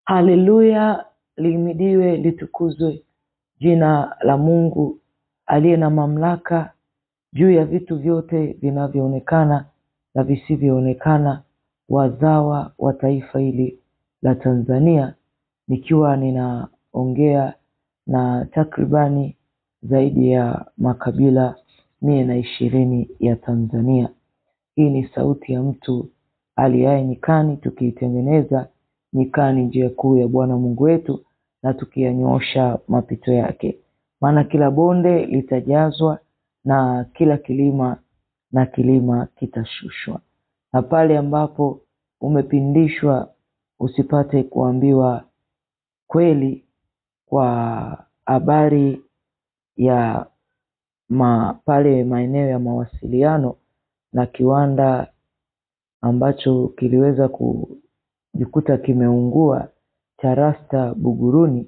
Haleluya, lihimidiwe litukuzwe jina la Mungu aliye na mamlaka juu ya vitu vyote vinavyoonekana na visivyoonekana, wazawa wa taifa hili la Tanzania, nikiwa ninaongea na takribani zaidi ya makabila 120 ya Tanzania. Hii ni sauti ya mtu aliaye nyikani, tukiitengeneza nyikani njia kuu ya Bwana Mungu wetu, na tukiyanyoosha mapito yake. Maana kila bonde litajazwa na kila kilima kitashushwa. Na pale ambapo umepindishwa usipate kuambiwa kweli kwa habari ya pale maeneo ya mawasiliano na kiwanda ambacho kiliweza kujikuta kimeungua cha Rasta Buguruni,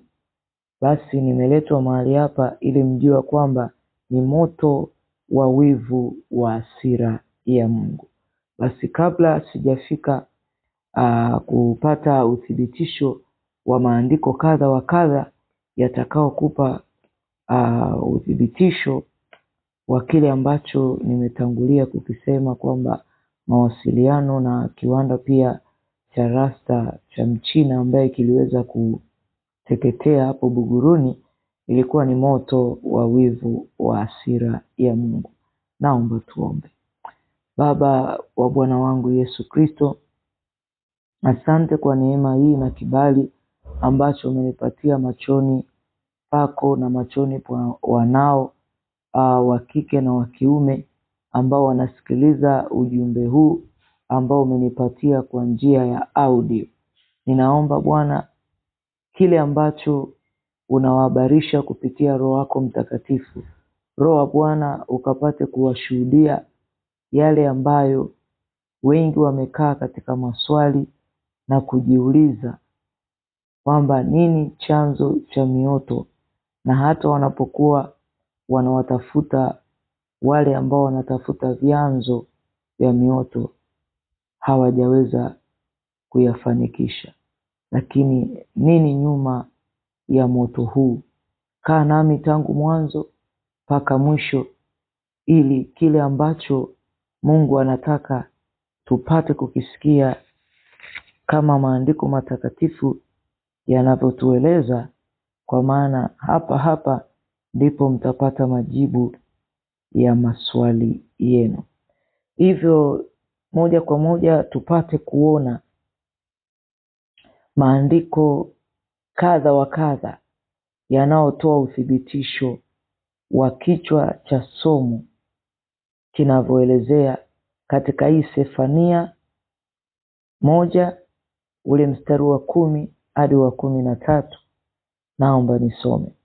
basi nimeletwa mahali hapa ili mjue kwamba ni moto wa wivu wa hasira ya Mungu. Basi kabla sijafika kupata uthibitisho wa maandiko kadha wa kadha yatakao kupa uthibitisho wa kile ambacho nimetangulia kukisema, kwamba mawasiliano na kiwanda pia cha Rasta cha Mchina ambaye kiliweza kuteketea hapo Buguruni ilikuwa ni moto wa wivu wa hasira ya Mungu. Naomba tuombe. Baba wa Bwana wangu Yesu Kristo, asante kwa neema hii na kibali ambacho umenipatia machoni pako na machoni pa wanao wa kike na wa kiume ambao wanasikiliza ujumbe huu ambao umenipatia kwa njia ya audio. Ninaomba Bwana, kile ambacho unawahabarisha kupitia Roho wako Mtakatifu, Roho wa Bwana ukapate kuwashuhudia yale ambayo wengi wamekaa katika maswali na kujiuliza kwamba nini chanzo cha mioto, na hata wanapokuwa wanawatafuta wale ambao wanatafuta vyanzo vya mioto hawajaweza kuyafanikisha. Lakini nini nyuma ya moto huu? Kaa nami tangu mwanzo mpaka mwisho, ili kile ambacho Mungu anataka tupate kukisikia kama maandiko matakatifu yanavyotueleza, kwa maana hapa ndipo mtapata majibu ya maswali yenu. Hivyo moja kwa moja tupate kuona maandiko kadha wa kadha yanayotoa uthibitisho wa kichwa cha somo kinavyoelezea katika hii Sefania 1 ule mstari wa 10 hadi wa 13. Naomba nisome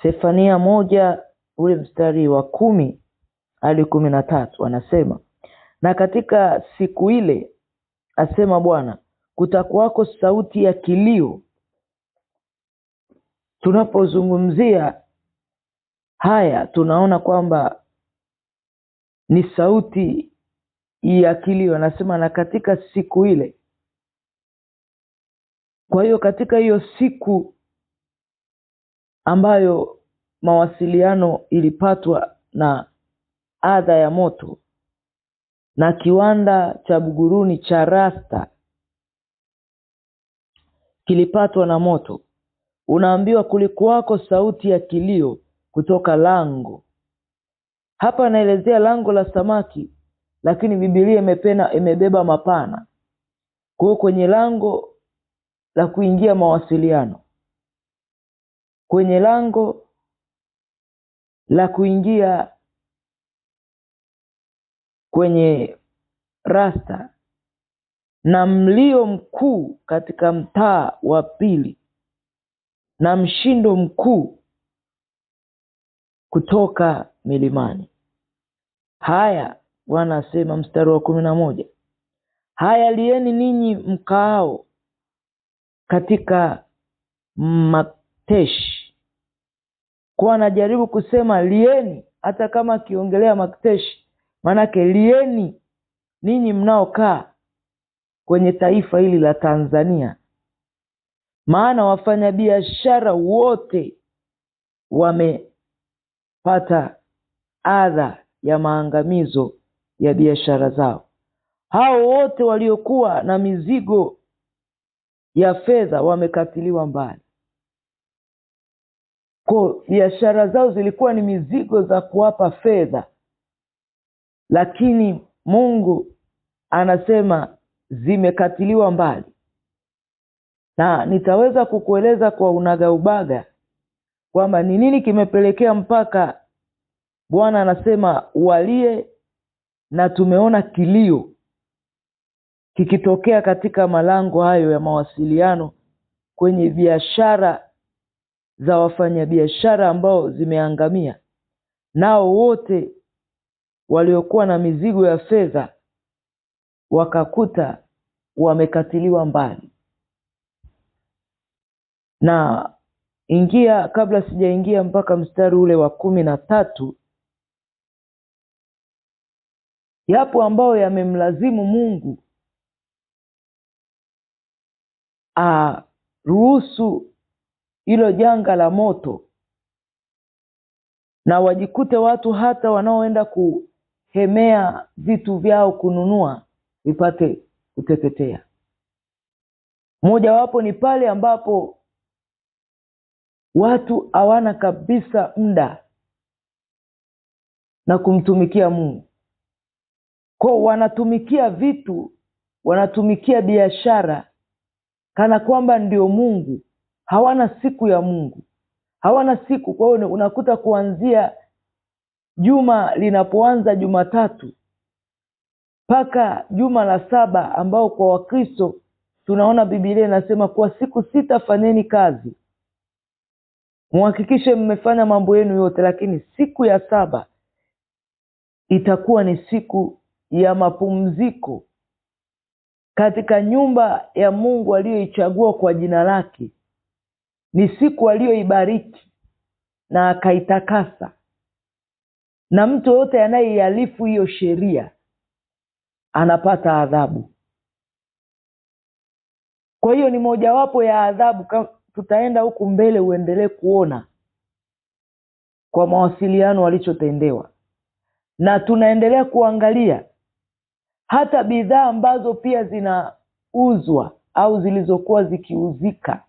Sefania 1 ule mstari wa 10 hadi 13. Anasema, na katika siku ile, asema Bwana, kutakuwako sauti ya kilio. Tunapozungumzia haya tunaona kwamba ni sauti ya kilio. Anasema na katika siku ile. Kwa hiyo katika hiyo siku ambayo mawasiliano ilipatwa na adha ya moto na kiwanda cha Buguruni cha Rasta kilipatwa na moto, unaambiwa kulikuwako sauti ya kilio kutoka lango. Hapa anaelezea lango la samaki, lakini Biblia imebeba mapana. Kwa kwenye lango la kuingia mawasiliano, kwenye lango la kuingia kwenye Rasta, na mlio mkuu katika mtaa wa pili, na mshindo mkuu kutoka milimani. Haya, Bwana asema mstari wa 11, haya lieni ninyi mkaao katika Makteshi. Kwa anajaribu kusema lieni, hata kama akiongelea Makteshi, manake lieni ninyi mnaokaa kwenye taifa hili la Tanzania, maana wafanyabiashara wote wamepata adha ya maangamizo ya biashara zao. Hao wote waliokuwa na mizigo ya fedha wamekatiliwa mbali. Kwa biashara zao zilikuwa ni mizigo za kuwapa fedha, lakini Mungu anasema zimekatiliwa mbali. Na nitaweza kukueleza kwa unagaubaga kwamba ni nini kimepelekea mpaka Bwana anasema walie, na tumeona kilio kikitokea katika malango hayo ya mawasiliano kwenye biashara za wafanyabiashara ambao zimeangamia. Nao wote waliokuwa na mizigo ya fedha wakakuta wamekatiliwa mbali. Na kabla sijaingia mpaka mstari ule wa 13, yapo ambao yamemlazimu Mungu ruhusu hilo janga la moto, na wajikute watu hata wanaoenda kuhemea vitu vyao kununua vipate kuteketea. Moja wapo ni pale ambapo watu hawana kabisa muda na kumtumikia Mungu. Kwa wanatumikia vitu, wanatumikia biashara kana kwamba ndio Mungu. Hawana siku ya Mungu, hawana siku. Kwa hiyo unakuta kuanzia juma linapoanza Jumatatu mpaka juma la 7, ambao kwa Wakristo tunaona Biblia inasema kwa siku 6 fanyeni kazi, muhakikishe mmefanya mambo yenu yote, lakini siku ya 7 itakuwa ni siku ya mapumziko katika nyumba ya Mungu aliyoichagua kwa jina lake. Ni siku aliyoibariki na akaitakasa, na mtu yote anayeihalifu hiyo sheria anapata adhabu. Kwa hiyo ni mojawapo ya adhabu. Tutaenda huku mbele uendelee kuona kwa mawasiliano walichotendewa, na tunaendelea kuangalia hata bidhaa ambazo pia zinauzwa au zilizokuwa zikiuzika.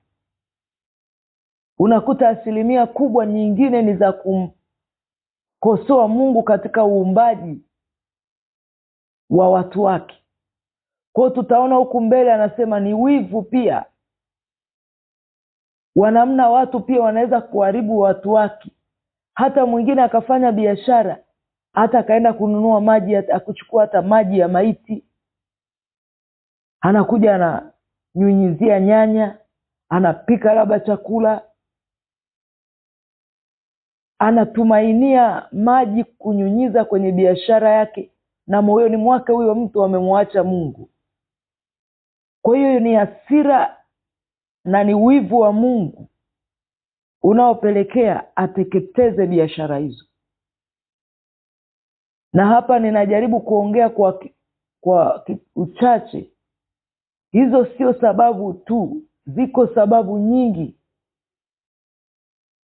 Unakuta 1% kubwa nyingine ni za kumkosoa Mungu katika uumbaji wa watu wake. Kwa hiyo tutaona huku mbele anasema ni wivu pia, wanamna watu pia wanaweza kuharibu watu wake. Hata mwingine akafanya biashara, hata akaenda kununua maji, akuchukua hata maji ya maiti, anakuja ananyunyizia nyanya, anapika labda chakula, anatumainia maji kunyunyiza kwenye biashara yake, na moyoni mwake huyo mtu amemwacha Mungu. Kwa hiyo ni hasira na ni wivu wa Mungu unaopelekea ateketeze biashara hizo. Na hapa ninajaribu kuongea kwa uchache. Hizo sio sababu tu, ziko sababu nyingi.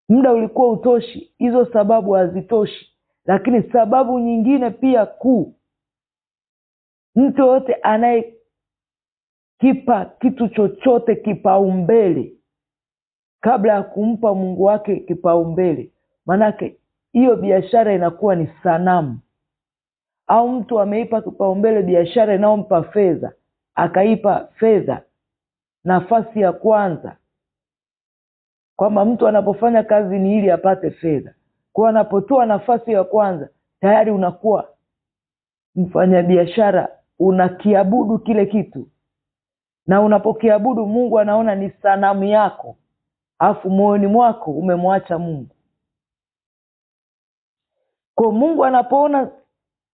Muda ulikuwa utoshi, hizo sababu hazitoshi. Lakini sababu nyingine pia kuu, mtu yote anayekipa kitu chochote kipaumbele kabla ya kumpa Mungu wake kipaumbele, manake hiyo biashara inakuwa ni sanamu. Au mtu ameipa kipaumbele biashara inayompa fedha, akaipa fedha nafasi ya kwanza, kwamba mtu anapofanya kazi ni ili apate fedha. Kwa anapotoa nafasi ya kwanza, tayari unakuwa mfanya biashara, unakiabudu kile kitu. Na unapokiabudu, Mungu anaona ni sanamu yako, afu moyoni mwako umemwacha Mungu. Kwa Mungu anapoona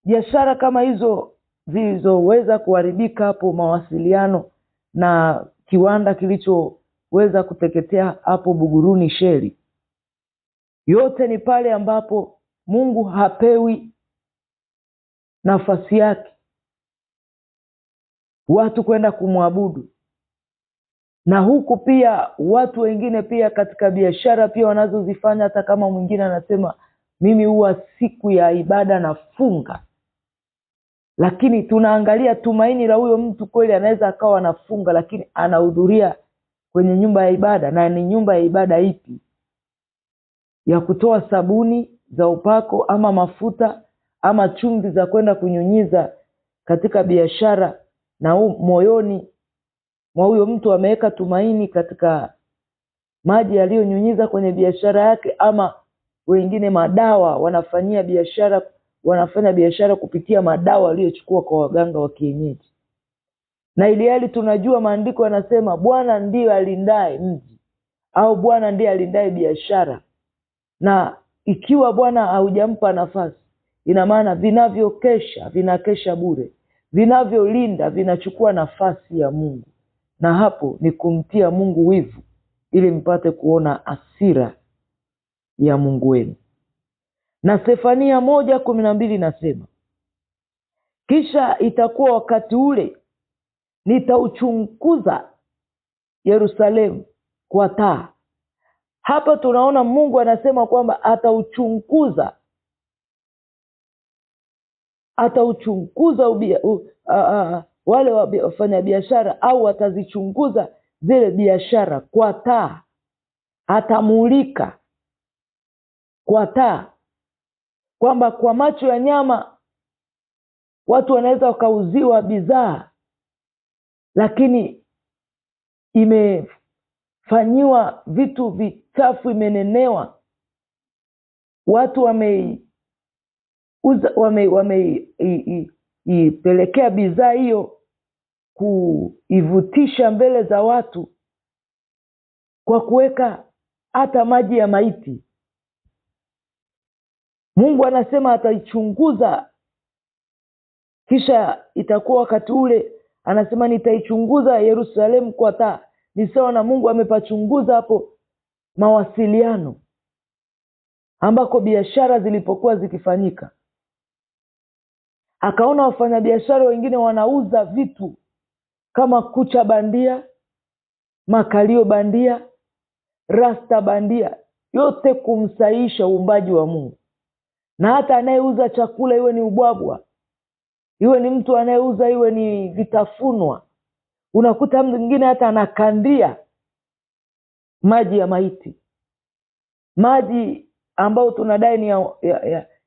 biashara kama hizo zilizoweza kuharibika, hapo mawasiliano na kiwanda kilichoweza kuteketea hapo Buguruni Sheli, yote ni pale ambapo Mungu hapewi nafasi yake watu kwenda kumwabudu. Na huku pia watu wengine pia katika biashara pia wanazozifanya, hata kama mwingine anasema mimi huwa siku ya ibada nafunga, lakini tunaangalia tumaini la huyo mtu. Kweli anaweza akawa anafunga, lakini anahudhuria kwenye nyumba ya ibada, na ni nyumba ya ibada ipi? Ya kutoa sabuni za upako ama mafuta ama chumvi za kwenda kunyunyiza katika biashara, na moyoni mwa huyo mtu ameweka tumaini katika maji yaliyonyunyiza kwenye biashara yake, ama wengine madawa wanafanya biashara kupitia madawa aliyochukua kwa waganga wa kienyeji. Na ili hali tunajua maandiko yanasema Bwana ndiye alindaye mji, au Bwana ndiye alindaye biashara. Na ikiwa Bwana haujampa nafasi, ina maana vinavyokesha vinakesha bure, vinavyolinda vinachukua nafasi ya Mungu. Na hapo ni kumtia Mungu wivu, ili mpate kuona hasira ya Mungu wenu. Na Sefania 1:12 nasema, kisha itakuwa wakati ule nitauchunguza Yerusalemu kwa taa. Hapa tunaona Mungu anasema kwamba atauchunguza wale wafanya biashara, au atazichunguza zile biashara kwa taa. Atamulika kwa taa, kwamba kwa macho ya nyama watu wanaweza wakauziwa bidhaa, lakini imefanyiwa vitu vichafu, imenenewa, watu wameipelekea bidhaa hiyo kuivutisha mbele za watu kwa kuweka hata maji ya maiti. Mungu anasema ataichunguza, kisha itakuwa wakati ule, anasema nitaichunguza Yerusalemu kwa taa. Ni sawa na Mungu amepachunguza hapo mawasiliano ambako biashara zilipokuwa zikifanyika. Akaona wafanyabiashara wengine wanauza vitu kama kucha bandia, makalio bandia, rasta bandia, yote kumsaisha uumbaji wa Mungu. Na hata anayeuza chakula, iwe ni ubwabwa, iwe ni mtu anayeuza, iwe ni vitafunwa, unakuta mtu mwingine hata anakandia maji ya maiti, maji ambao tunadai ni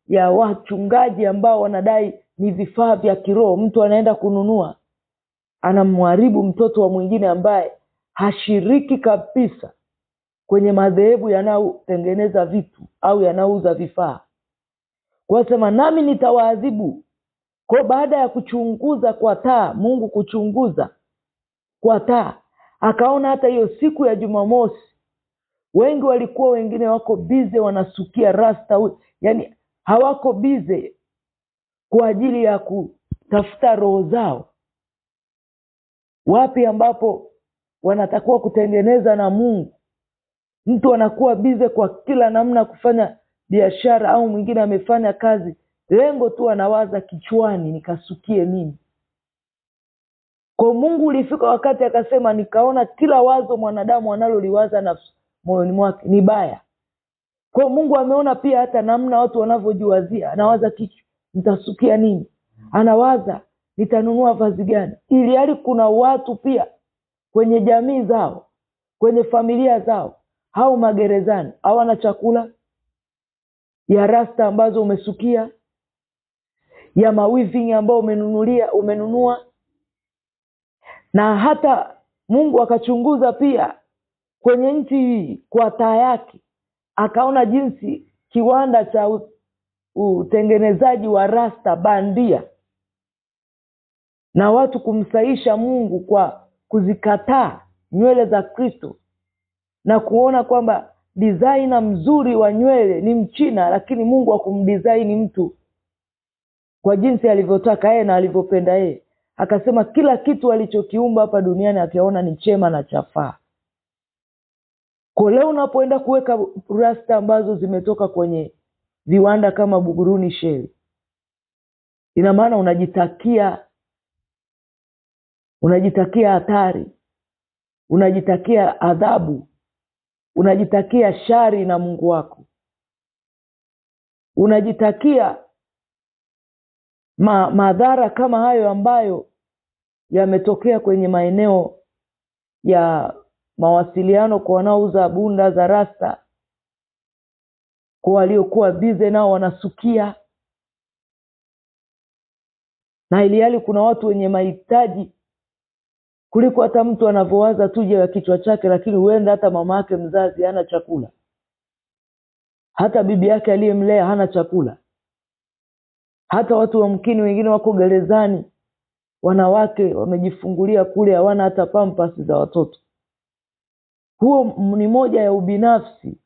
ya wachungaji, ambao wanadai ni vifaa vya kiroho. Mtu anaenda kununua, anamharibu mtoto wa mwingine ambaye hashiriki kabisa kwenye madhehebu yanayotengeneza vitu au yanauza vifaa. Kwa sema nami nitawaadhibu. Kwa baada ya kuchunguza kwa taa, Mungu kuchunguza kwa taa, akaona hata hiyo siku ya Jumamosi wengi walikuwa, wengine wako bize wanasukia rasta, yani hawako bize kwa ajili ya kutafuta roho zao, wapi ambapo wanatakiwa kutengeneza na Mungu. Mtu anakuwa bize kwa kila namna kufanya biashara, au mwingine amefanya kazi, lengo tu anawaza kichwani, nikasukie nini. Kwa Mungu ulifika wakati akasema, nikaona kila wazo mwanadamu analoliwaza nafsi moyoni mwake ni baya. Kwa Mungu ameona pia hata namna watu wanavyojiwazia, anawaza kichwa, nitasukia nini, anawaza nitanunua vazi gani. Ili hali kuna watu pia kwenye jamii zao, kwenye familia zao, au magerezani, hawana chakula, ya rasta ambazo umesukia, ya mawiving ambao umenunua. Na hata Mungu akachunguza pia kwenye nchi hii kwa taa yake, akaona jinsi kiwanda cha utengenezaji wa rasta bandia na watu kumsaisha Mungu kwa kuzikataa nywele za Kristo, na kuona kwamba designer mzuri wa nywele ni Mchina, lakini Mungu hakumdesign mtu kwa jinsi alivyotaka yeye na alivyopenda yeye. Akasema kila kitu alichokiumba hapa duniani akiona ni chema na chafaa. Kwa leo unapoenda kuweka rasta ambazo zimetoka kwenye viwanda kama Buguruni Shell, ina maana unajitakia hatari, unajitakia adhabu, unajitakia shari na Mungu wako, unajitakia madhara kama hayo ambayo yametokea kwenye maeneo ya mawasiliano, kwa wanaouza bunda za rasta, kwa waliokuwa bize nao wanasukia, na ilihali kuna watu wenye mahitaji kuliko hata mtu anavyowaza tuje ya kichwa chake. Lakini huenda hata mama yake mzazi hana chakula, hata bibi yake aliyemlea hana chakula, hata watu wamkini wengine wako gerezani, wanawake wamejifungulia kule, hawana hata pampers za watoto. Huo ni moja ya ubinafsi,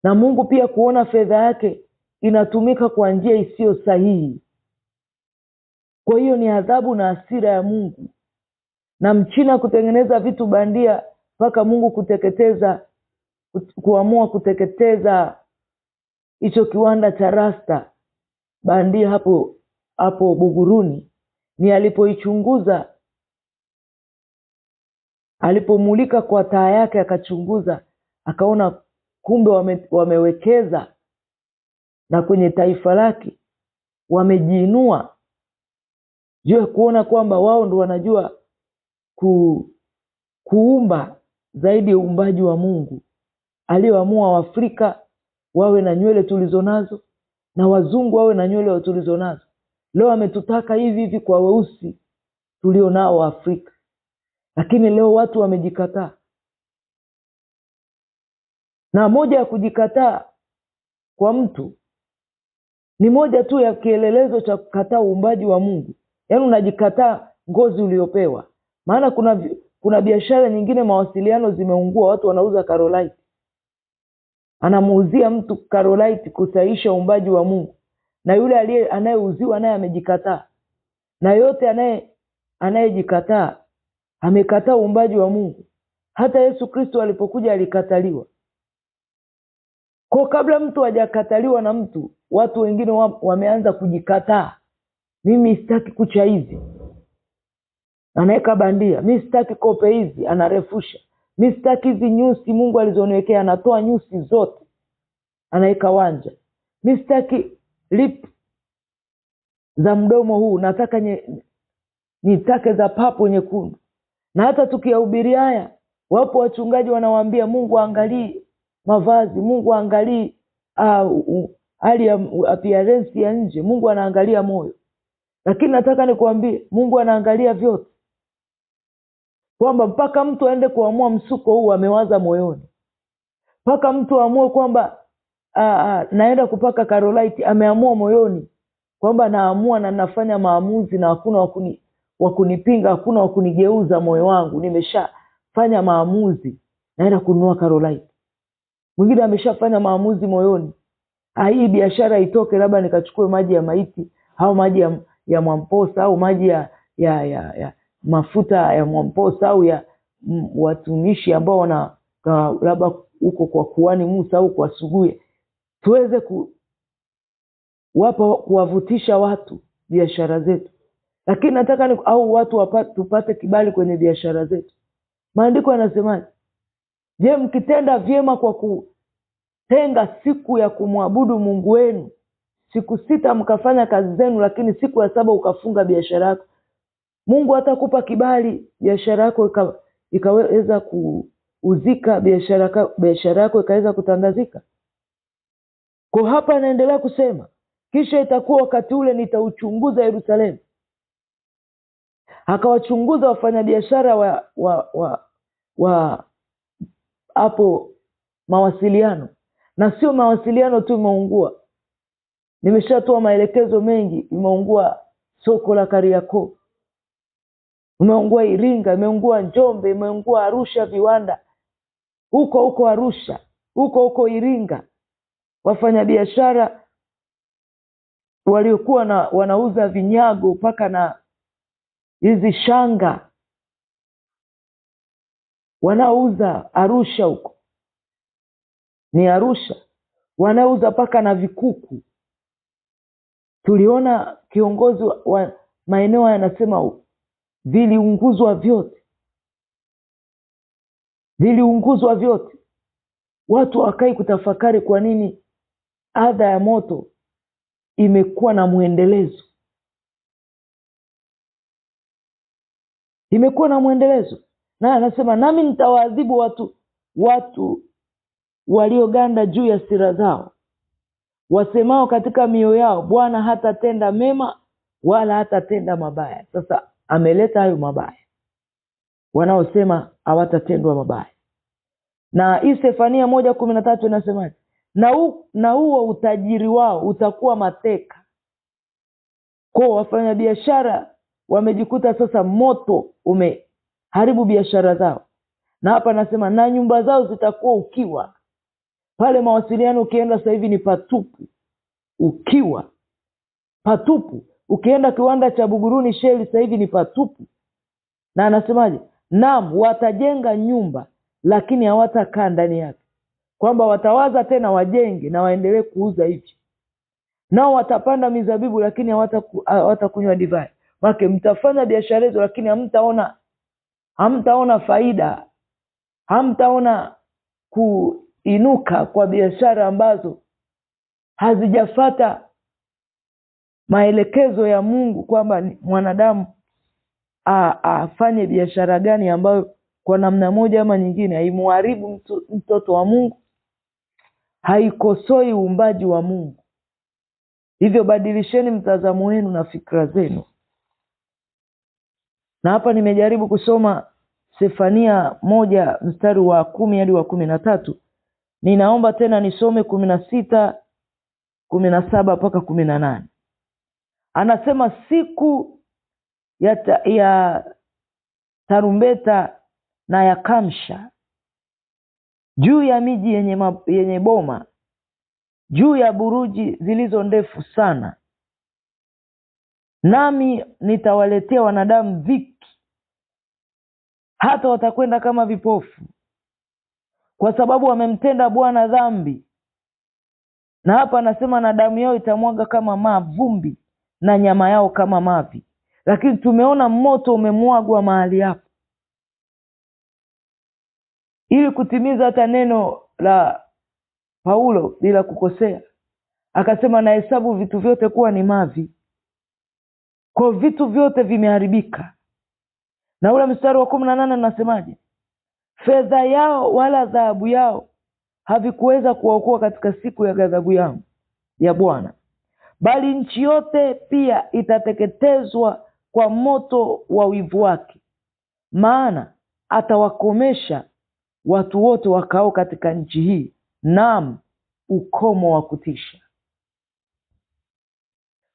na Mungu pia kuona fedha yake inatumika kwa njia isiyo sahihi. Kwa hiyo ni adhabu na hasira ya Mungu. Na Mchina kutengeneza vitu bandia mpaka Mungu kuamua kuteketeza hicho kiwanda cha rasta bandia hapo Buguruni, ni alipoichunguza, alipomulika kwa taa yake, akachunguza, akaona kumbe wamewekeza na kwenye taifa lake wamejiinua juu ya kuona kwamba wao ndo wanajua kuumba zaidi ya uumbaji wa Mungu aliyoamua Waafrika wawe na nywele tulizonazo na wazungu wawe na nywele tulizonazo. Leo ametutaka hivi kwa weusi tulionao wa Afrika, lakini leo watu wamejikataa. Na moja ya kujikataa kwa mtu ni moja tu ya kielelezo cha kukataa uumbaji wa Mungu. Yaani unajikataa ngozi uliopewa. Maana kuna biashara nyingine, mawasiliano zimeungua, watu wanauza Carolite, anamuuzia mtu Carolite kusaisha uumbaji wa Mungu, na yule anayeuziwa naye amejikataa. Na yote anayejikataa amekataa uumbaji wa Mungu. Hata Yesu Kristo alipokuja alikataliwa. Kwa kabla mtu hajakataliwa na mtu, watu wengine wameanza kujikataa. Mimi sitaki kucha hizi, anaweka bandia. Mimi sitaki kope hizi, anarefusha. Mimi sitaki hizi nyusi Mungu alizoniwekea, anatoa nyusi zote, anaweka wanja. Mimi sitaki lip za mdomo huu, nataka nitake za papo nyekundu. Na hata tukihubiri haya, wapo wachungaji wanawaambia Mungu angalii mavazi, Mungu angalii hali ya appearance ya nje, Mungu anaangalia moyo. Lakini nataka nikuambie Mungu anaangalia vyote, kwamba mpaka mtu aende kuamua msuko huu amewaza moyoni, mpaka mtu aamue kwamba naenda kupaka Carolite ameamua moyoni kwamba naamua na nafanya maamuzi na hakuna wakunipinga, hakuna wakunigeuza moyo wangu, nimeshafanya maamuzi, naenda kununua Carolite. Mwingine ameshafanya maamuzi moyoni, hii biashara itoke, labda nikachukue maji ya maiti au maji ya Mwamposa au maji ya mafuta ya Mwamposa au ya watumishi ambao labda huko kwa kuhani Musa au kwa Suguye, tuweze kuwavutisha watu biashara zetu. Lakini nataka au watu tupate kibali kwenye biashara zetu. Maandiko yanasemaje? Je, mkitenda vyema kwa kutenga siku ya kumwabudu Mungu wenu, siku 6 mkafanya kazi zenu, lakini siku ya 7 ukafunga biashara yako, Mungu atakupa kibali biashara yako ikaweza kuuzika, biashara yako ikaweza kutangazika? Kwa hapa anaendelea kusema, kisha itakuwa wakati ule nitauchunguza Yerusalemu. Akawachunguza wafanyabiashara wa hapo mawasiliano, na sio mawasiliano tu imeungua. Nimeshatoa maelekezo mengi, imeungua soko la Kariakoo, imeungua Iringa, imeungua Njombe, imeungua Arusha, viwanda huko Arusha, huko Iringa. Wafanyabiashara waliokuwa wanauza vinyago mpaka na hizi shanga, wanaouza Arusha, huko ni Arusha, wanauza mpaka na vikuku. Tuliona kiongozi wa maeneo anasema viliunguzwa vyote. viliunguzwa vyote. Watu wakai kutafakari kwa nini adha ya moto imekuwa na muendelezo. Imekuwa na muendelezo. Na anasema nami nitawaadhibu watu walioganda juu ya sira zao, wasemao katika mioyo yao, Bwana hatatenda mema wala hatatenda mabaya. Sasa ameleta hayo mabaya, wanaosema hawatatendwa mabaya. Na hii Sefania 1:13 inasema, na huo utajiri wao utakuwa mateka. Kwa wafanya biashara wamejikuta sasa moto umeharibu biashara zao. Na hapa nasema na nyumba zao zitakuwa ukiwa. Pale mawasiliano ukienda sasa hivi ni patupu, ukiwa patupu. Ukienda kiwanda cha Buguruni Shell sasa hivi ni patupu. Na anasemaje? Naam, watajenga nyumba lakini hawatakaa ndani yake. Kwamba watawaza tena wajenge na waendelee kuuza hivi. Nao watapanda mizabibu lakini hawatakunywa divai. Maana mtafanya biashara hizo lakini hamtaona faida. Hamtaona kuinuka kwa biashara ambazo hazijafata maelekezo ya Mungu, kwamba mwanadamu afanye biashara gani ambayo kwa namna moja ama nyingine haimuharibu mtoto wa Mungu, haikosoi uumbaji wa Mungu. Hivyo badilisheni mtazamo wenu na fikra zenu. Na hapa nimejaribu kusoma Sefania 1:10 hadi 13. Ninaomba tena nisome 16, 17 mpaka 18. Anasema siku ya tarumbeta na ya kamsha juu ya miji yenye boma, juu ya buruji zilizo ndefu sana. Nami nitawaletea wanadamu dhiki, hata watakwenda kama vipofu, kwa sababu wamemtenda Bwana dhambi. Na hapa anasema na damu yao itamwaga kama mavumbi na nyama yao kama mavi. Lakini tumeona moto umemwagwa mahali hapo, ili kutimiza hata neno la Paulo bila kukosea. Akasema nahesabu vitu vyote kuwa ni mavi. Kwa vitu vyote vimeharibika. Na ule mstari wa 18 unasemaje? Fedha yao wala dhahabu yao havikuweza kuwaokoa katika siku ya ghadhabu yangu ya Bwana, bali nchi yote pia itateketezwa kwa moto wa wivu wake, maana atawakomesha watu wote wakao katika nchi hii, naam, ukomo wa kutisha.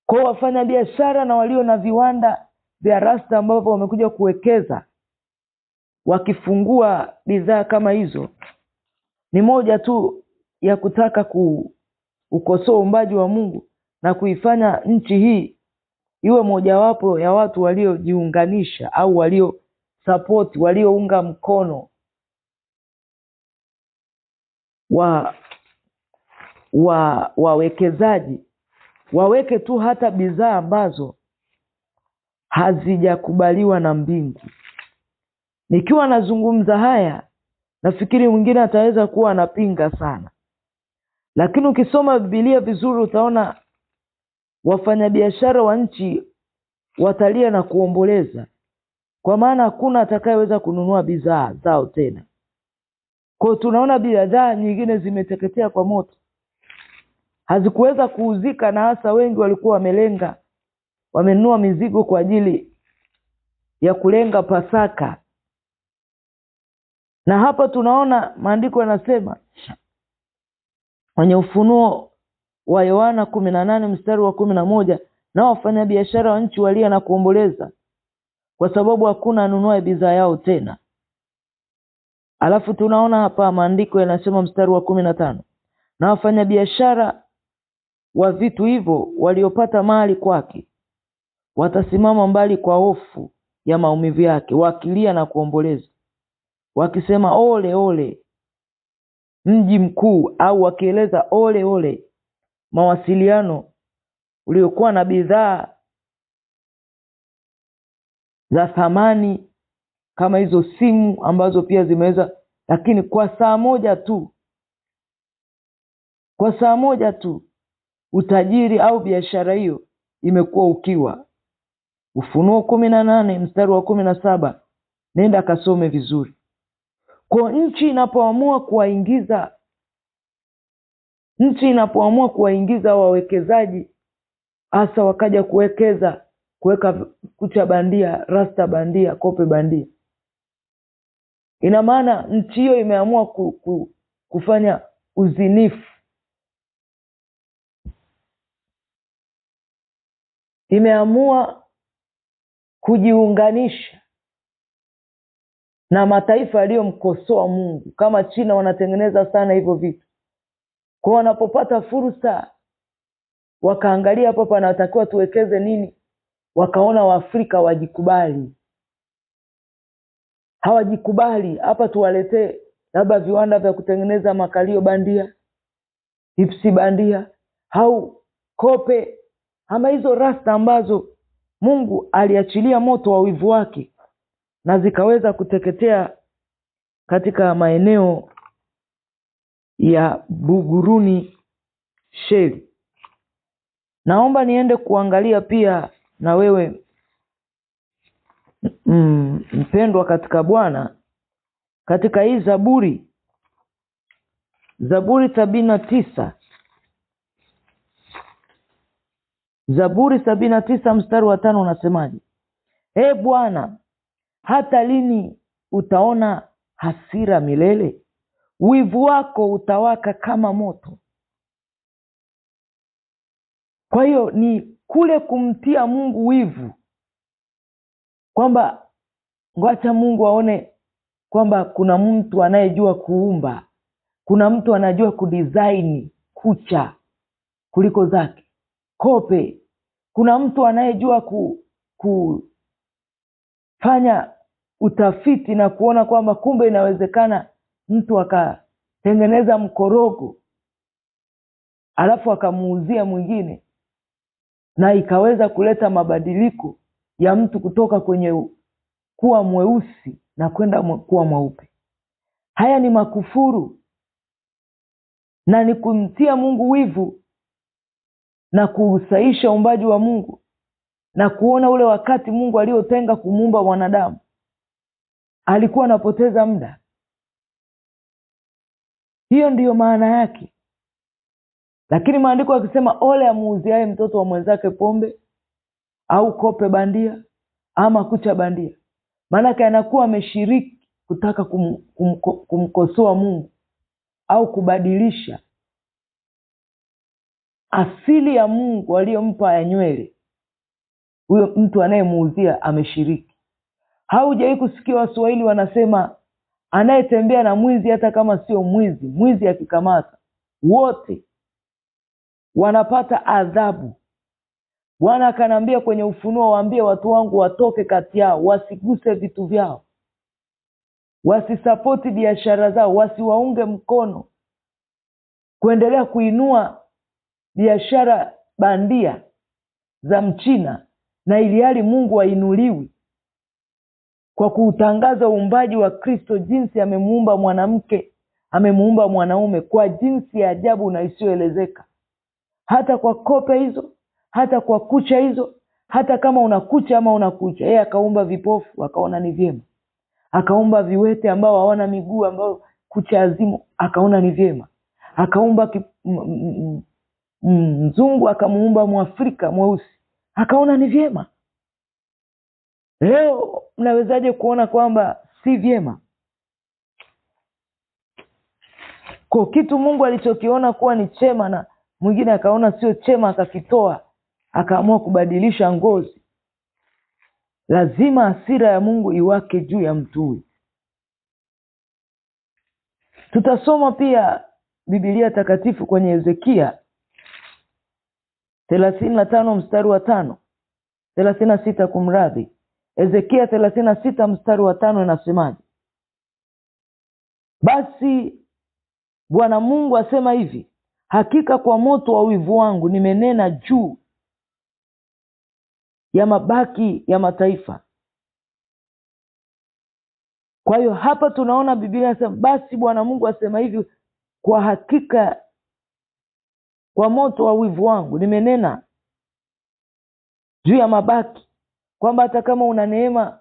Kwa wafanya biashara na walio na viwanda vya rasta ambavyo wamekuja kuwekeza, wakifungua bidhaa kama hizo, ni moja tu ya kutaka kukosoa uumbaji wa Mungu na kuifanya nchi hii iwe mojawapo ya watu waliojiunganisha au walio support, waliounga mkono wawekezaji waweke tu hata bidhaa ambazo hazijakubaliwa na mbingu. Nikiwa nazungumza haya, nafikiri mwingine ataweza kuwa anapinga sana, lakini ukisoma Biblia vizuri utaona wafanyabiashara wa nchi watalia na kuomboleza, kwa maana hakuna atakayeweza kununua bidhaa zao tena. Kwa tunaona bidhaa nyingine zimeteketea kwa moto, hazikuweza kuuzika, na hasa wengi walikuwa wamenunua mizigo kwa ajili ya kulenga Pasaka. Na hapa tunaona maandiko yanasema kwenye Ufunuo wa Yohana 18 mstari wa 11, na wafanya biashara wa nchi walia na kuomboleza kwa sababu hakuna anunua bidhaa yao tena. Alafu tunaona hapa maandiko yanasema mstari wa 15, na wafanya biashara wa vitu hivyo waliopata mali kwake watasimama mbali kwa hofu ya maumivu yake, wakilia na kuomboleza, wakisema ole ole mji mkuu, au wakieleza ole ole mawasiliano uliokuwa na bidhaa za thamani kama hizo simu ambazo pia zimeweza lakini kwa saa moja tu utajiri au biashara hiyo imekuwa ukiwa. Ufunuo 18 mstari wa 17, nenda kasome vizuri. Kwa nchi inapoamua kuwaingiza wawekezaji, hasa wakaja kuweka kucha bandia, rasta bandia, kope bandia, ina maana nchi hiyo imeamua kufanya uzinifu, imeamua kujiunganisha na mataifa yaliyomkosoa Mungu. Kama China wanatengeneza sana hivyo vitu. Kwa wanapopata fursa, wakaangalia hapa panatakiwa tuwekeze nini, wakaona Waafrika hawajikubali hapa, tuwaletee labda viwanda vya kutengeneza makalio bandia, hipsi bandia, au kope, ama hizo rasta ambazo Mungu aliachilia moto wa wivu wake na zikaweza kuteketea katika maeneo ya Buguruni Sheli. Naomba niende kuangalia pia na wewe mpendwa katika Bwana, katika hii Zaburi 79, Zaburi 79 mstari wa 5 unasemaje? Bwana, hata lini utaona hasira milele? Wivu wako utawaka kama moto. Kwa hiyo ni kule kumtia Mungu wivu, kwamba ngoacha Mungu aone kwamba kuna mtu anayejua kuumba, kuna mtu anajua kudesign kucha kuliko zake, kope, kuna mtu anayejua kufanya utafiti na kuona kwamba kumbe inawezekana mtu akatengeneza mkorogo alafu akamuuzia mwingine, na ikaweza kuleta mabadiliko ya mtu kutoka kwenye kuwa mweusi na kwenda kuwa mweupe. Haya ni makufuru na ni kumtia Mungu wivu na kuhusaisha uumbaji wa Mungu na kuona ule wakati Mungu aliotenga kumuumba mwanadamu alikuwa anapoteza muda. Hiyo ndiyo maana yake. Lakini maandiko yakisema ole amuuziaye mtoto wa mwenzake pombe au kope bandia ama kucha bandia, maana anakuwa ameshiriki kutaka kumkosoa Mungu au kubadilisha asili ya Mungu aliyompa ya nywele. Huyo mtu anayemuuzia ameshiriki. Haujawahi kusikia Waswahili wanasema anayetembea na mwizi hata kama sio mwizi, mwizi akikamata wote wanapata adhabu. Bwana akanambia kwenye Ufunuo, waambie watu wangu watoke kati yao, wasiguse vitu vyao, wasisapoti biashara zao, wasiwaunge mkono kuendelea kuinua biashara bandia za Mchina, na ilihali Mungu hainuliwi kwa kuutangaza uumbaji wa Kristo, jinsi amemuumba mwanamke, amemuumba mwanaume kwa jinsi ya ajabu na isiyoelezeka. Hata kwa kope hizo, hata kwa kucha hizo, hata kama unakucha ama unakucha, yeye akaumba vipofu akaona ni vyema, akaumba viwete ambao hawana miguu ambao kucha azimo akaona ni vyema, akaumba mzungu akamuumba Mwafrika mweusi akaona ni vyema. Leo mnawezaje kuona kwamba si vyema? Kwa kitu Mungu alichokiona kuwa ni chema na mwingine akaona sio chema, akakitoa, akaamua kubadilisha ngozi, lazima hasira ya Mungu iwake juu ya mtu huyu. Tutasoma pia Biblia takatifu kwenye Ezekia 35 mstari wa 5, 36 kumradhi. Ezekia 36 mstari wa 5 inasemaje? Basi Bwana Mungu asema hivi, hakika kwa moto wa wivu wangu nimenena juu ya mabaki ya mataifa, Kwa hiyo hapa tunaona Biblia inasema basi Bwana Mungu asema hivi, kwa hakika kwa moto wa wivu wangu nimenena juu ya mabaki, kwamba hata kama una neema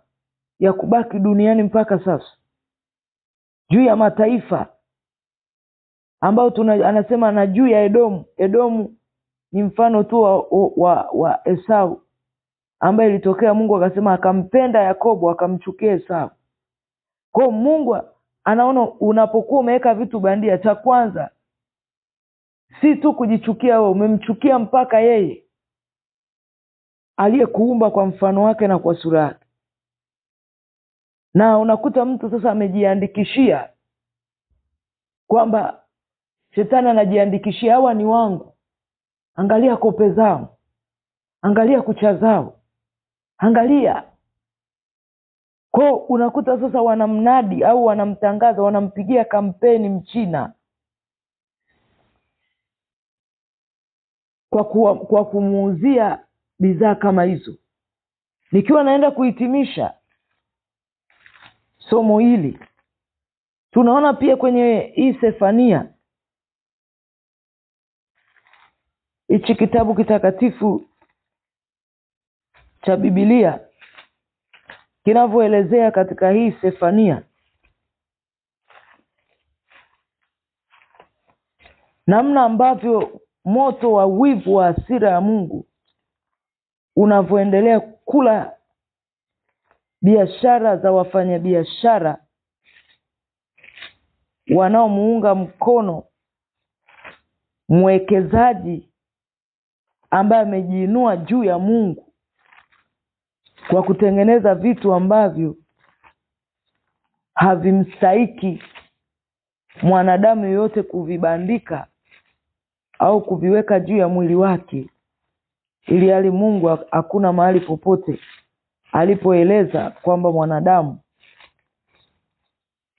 ya kubaki duniani mpaka sasa, juu ya mataifa ambao anasema na juu ya Edomu. Edomu ni mfano tu wa Esau, ambaye ilitokea Mungu akasema akampenda Yakobo akamchukia Esau. Kwa Mungu anaona unapokuwa umeweka vitu bandia, cha kwanza si tu kujichukia wewe, umemchukia mpaka yeye aliyekuumba kwa mfano wake na kwa sura yake. Na unakuta mtu sasa amejiandikishia kwamba shetani anajiandikishia, hawa ni wangu, angalia kope zao, angalia kucha zao, angalia. Kwa unakuta sasa wanamnadi au wanamtangaza, wanampigia kampeni Mchina kwa kumuuzia bidhaa kama hizo. Nikiwa naenda kuhitimisha somo hili, tunaona pia kwenye hii Sefania, hichi kitabu kitakatifu cha Biblia kinavyoelezea katika hii Sefania namna ambavyo moto wa wivu wa hasira ya Mungu unavyoendelea kula biashara za wafanyabiashara wanaomuunga mkono mwekezaji ambaye amejiinua juu ya Mungu kwa kutengeneza vitu ambavyo havimstahiki mwanadamu yoyote kuvibandika au kuviweka juu ya mwili wake, ili hali Mungu hakuna mahali popote alipoeleza kwamba mwanadamu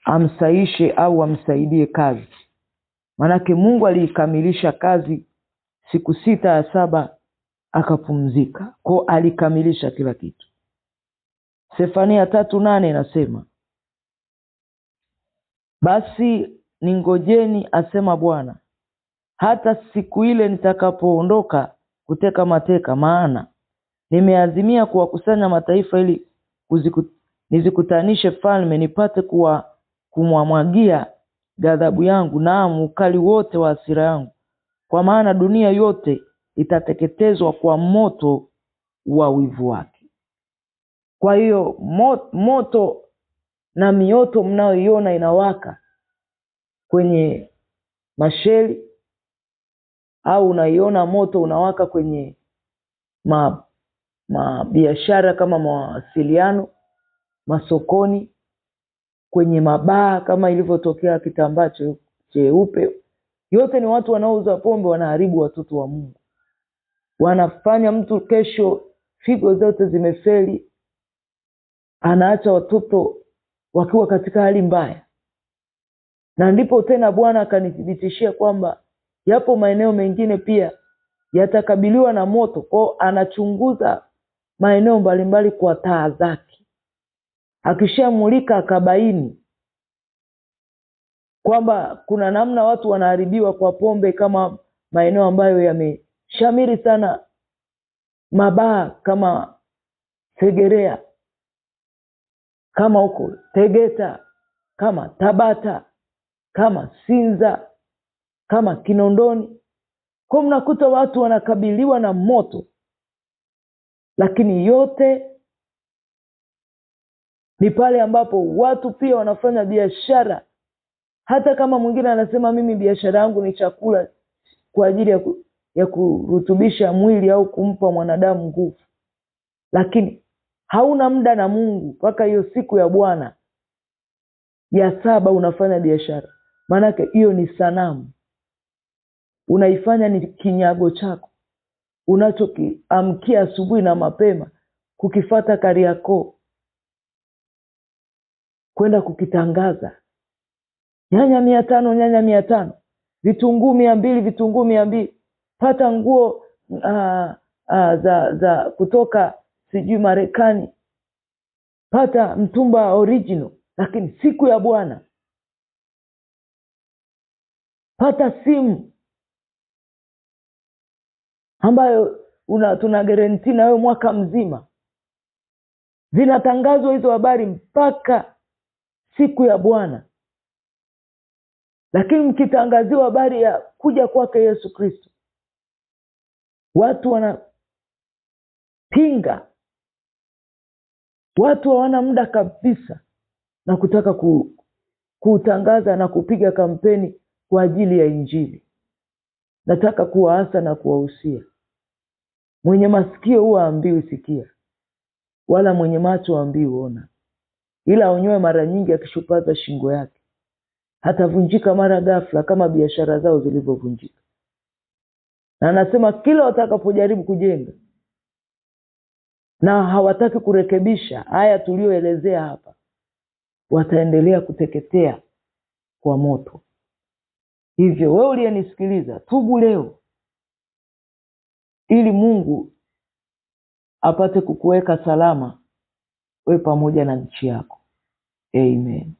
amsaishe au amsaidie kazi. Manake Mungu aliikamilisha kazi siku 6 ya 7 akapumzika. Kwa alikamilisha kila kitu. Sefania 3:8 inasema, basi ningojeni asema Bwana, hata siku ile nitakapoondoka kuteka mateka, maana nimeazimia kuwakusanya mataifa ili nizikutanishe falme, nipate kumwamwagia ghadhabu yangu, naam ukali wote wa hasira yangu, kwa maana dunia yote itateketezwa kwa moto wa wivu wake. Kwa hiyo moto na mioto mnayoiona inawaka kwenye masheli, au unaiona moto unawaka kwenye biashara kama mawasiliano, masokoni, kwenye mabaa kama ilivyotokea kitambaa cheupe, yote ni watu wanaouza pombe, wanaharibu watoto wa Mungu. Wanafanya mtu kesho figo zote zimefeli, anaacha watoto wakiwa katika hali mbaya. Na ndipo tena Bwana akanithibitishia kwamba yapo maeneo mengine pia yatakabiliwa na moto. Kwa anachunguza maeneo mbalimbali kwa taa zake, akishamulika akabaini kwamba kuna namna watu wanaharibiwa kwa pombe, kama maeneo ambayo yameshamiri sana, mabaa kama Segerea, kama huko Tegeta, kama Tabata, kama Sinza, kama Kinondoni. Kwa mnakuta watu wanakabiliwa na moto, lakini yote ni pale ambapo watu pia wanafanya biashara. Hata kama mwingine anasema mimi biashara yangu ni chakula kwa ajili ya kurutubisha mwili au kumpa mwanadamu nguvu, lakini hauna muda na Mungu mpaka hiyo siku ya Bwana ya 7 unafanya biashara. Maanake hiyo ni sanamu, unaifanya ni kinyago chako unachokiamkia asubuhi na mapema kukifata Kariakoo kwenda kukitangaza. Nyanya 500, nyanya 500, vitunguu 200, vitunguu 200. Pata nguo za kutoka sijui Marekani, pata mtumba original lakini siku ya Bwana, pata simu ambayo tuna guarantee na wewe mwaka mzima, zinatangazwa hizo habari mpaka siku ya Bwana. Lakini mkitangaziwa habari ya kuja kwake Yesu Kristo, watu wanapinga, watu hawana muda kabisa na kutaka kutangaza na kupiga kampeni kwa ajili ya Injili. Nataka kuwaasa na kuwahusia, mwenye masikio huwa ambiwi sikia, wala mwenye macho ambiwi ona, ila aonyoe mara nyingi akishupaza shingo yake, hatavunjika mara ghafla kama biashara zao zilivyovunjika. Na anasema kila watakapojaribu kujenga na hawataki kurekebisha haya tulioelezea hapa, wataendelea kuteketea kwa moto. Hivyo wewe uliyenisikiliza, tubu leo ili Mungu apate kukuweka salama wewe pamoja na nchi yako. Amen.